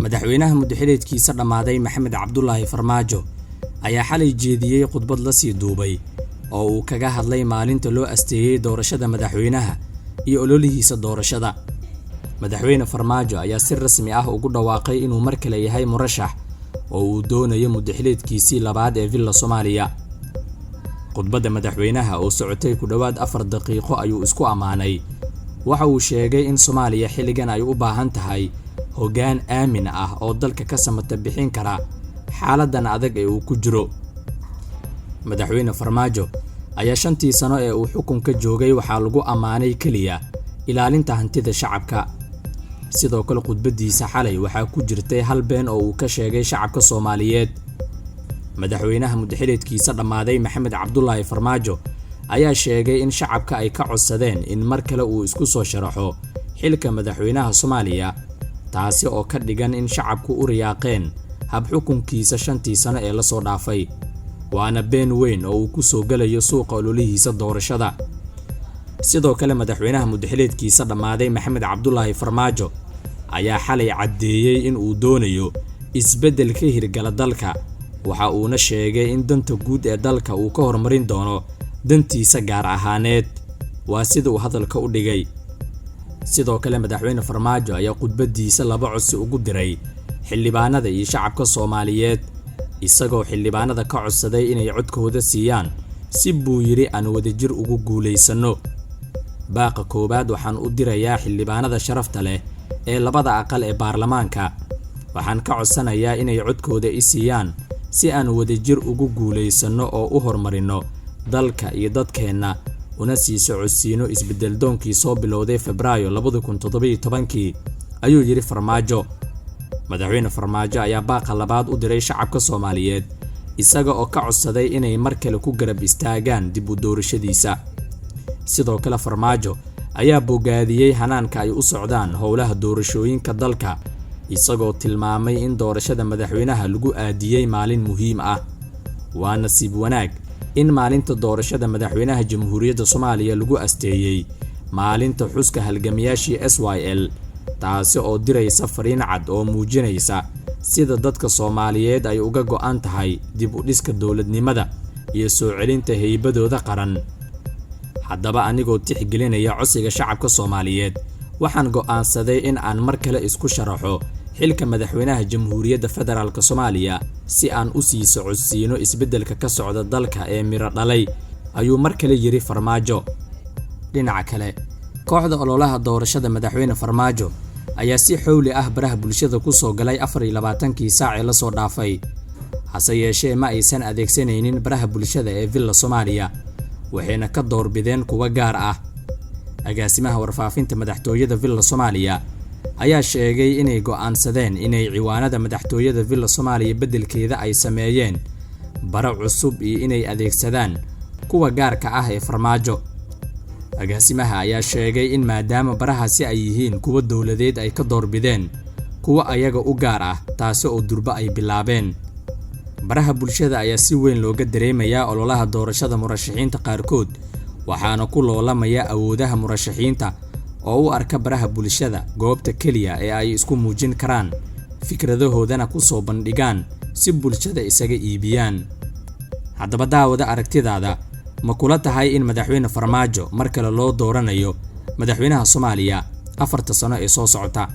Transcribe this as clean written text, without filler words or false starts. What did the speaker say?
madaxweynaha muddaxileedkiisa dhamaaday Maxamed Cabdullaahi Farmaajo ayaa xalay jeediyay khudbad la sii duubay oo uu kaga hadlay maalinta loo asteeyay doorashada madaxweynaha iyo ololihiisa doorashada. Madaxweyne Farmaajo ayaa si rasmi ah ugu dhawaaqay inuu mar kale yahay murashax oo uu doonayo muddaxileedkiisii labaad ee Villa Soomaaliya. Khudbadda madaxweynaha oo socotay ku dhawaad 4 daqiiqo ayuu isku amaanay. Waxa uu sheegay in Soomaaliya xilligan ay u baahan tahay hoggaan aamin ah oo dalka ka samata bixin kara xaaladan adag ee uu ku jiro. Madaxweyne Farmaajo ayaa 5 sano ee uu xukunka joogay waxaa lagu amaanay kaliya ilaalinta hantida shacabka. Sidoo kale khudbadiisa xalay waxaa ku jirtay hal been oo uu ka sheegay shacabka Soomaaliyeed. Madaxweynaha muddaxileedkiisa dhamaaday Maxamed Cabdullaahi Farmaajo ayaa sheegay in shacabka ay ka codsadeen in mar kale uu isku soo sharaxo xilka madaxweynaha Soomaaliya, taasi oo ka dhigan in shacabku u riyaaqeen hab xukunkiisa 5 sano ee la soo dhaafay. waana been weyn oo uu ku soo galayo suuqa ololihiisa doorashada. Sidoo kale madaxweynaha muddaxileedkiisa dhamaaday Maxamed Cabdullaahi Farmaajo ayaa xalay cadeeyay in uu doonayo isbedel ka hirgala dalka. Waxa uuna sheegay in danta guud ee dalka uu ka hormarin doono dantiisa gaar ahaaneed. waa sida uu hadalka u dhigay. Sidoo kale madaxweyne Farmaajo ayaa khudbadiisa 2 codsi ugu diray xildhibaanada iyo shacabka Soomaaliyeed, isagoo xildhibaanada ka codsaday inay codkooda siiyaan si buu yiri aan wadajir ugu guuleysano. baaqa koobaad waxaan u dirayaa xildhibaanada sharafta leh ee labada aqal ee baarlamaanka. waxaan ka codsanayaa inay codkooda i siiyaan si aan wadajir ugu guuleysano oo u hormarino dalka iyo dadkeena, una sii socodsiino isbedel doonkii soo bilowday Febraayo 2017 ayuu yiri Farmaajo. Madaxweyne Farmaajo ayaa baaqa labaad u diray shacabka Soomaaliyeed, isaga oo ka codsaday inay mar kale ku garab istaagaan dib u doorashadiisa. Sidoo kale Farmaajo ayaa bogaadiyay hanaanka ay u socdaan howlaha doorashooyinka dalka, isagoo tilmaamay in doorashada madaxweynaha lagu aadiyay maalin muhiim ah. waa nasiib wanaag in maalinta doorashada madaxweynaha Jamhuuriyadda Soomaaliya lagu asteeyay maalinta xuska halgamiyaashii SYL, taasi oo diraysa fariin cad oo muujinaysa sida dadka Soomaaliyeed ay uga go'an tahay dib u dhiska dawladnimada iyo soo celinta haybadooda qaran. haddaba anigoo tixgelinaya codsiga shacabka Soomaaliyeed, waxaan go'aansaday in aan mar kale isku sharaxo xilka madaxweynaha Jamhuuriyadda Federaalka Soomaaliya si aan u sii socodsiino isbedelka ka socda dalka ee miro dhalay, ayuu mar kale yiri Farmaajo. dhinaca kale, kooxda ololaha doorashada madaxweyne Farmaajo ayaa si xowli ah baraha bulshada ku soo galay 24 saac ee la soo dhaafay. hase yeeshee ma aysan adeegsanaynin baraha bulshada ee Villa Soomaaliya, waxayna ka doorbideen kuwa gaar ah. agaasimaha warfaafinta madaxtooyada Villa Soomaaliya ayaa sheegay inay go'aansadeen inay ciwaanada madaxtooyada Villa Soomaaliya bedelkeeda ay sameeyeen bara cusub iyo inay adeegsadaan kuwa gaarka ah ee Farmaajo. agaasimaha ayaa sheegay in maadaama barahaasi ay yihiin kuwa dawladeed ay ka doorbideen kuwa ayaga u gaar ah, taasi oo durba ay bilaabeen. baraha bulshada ayaa si weyn looga dareemayaa ololaha doorashada murashaxiinta qaarkood, waxaana ku loolamaya awoodaha murashaxiinta oo u arka baraha bulshada goobta kaliya ee ay isku muujin karaan fikradahoodana ku soo bandhigaan si bulshada isaga iibiyaan. haddaba daawada aragtidaada, ma kula tahay in madaxweyne Farmaajo mar kale loo dooranayo madaxweynaha Soomaaliya 4 sano ee soo socota?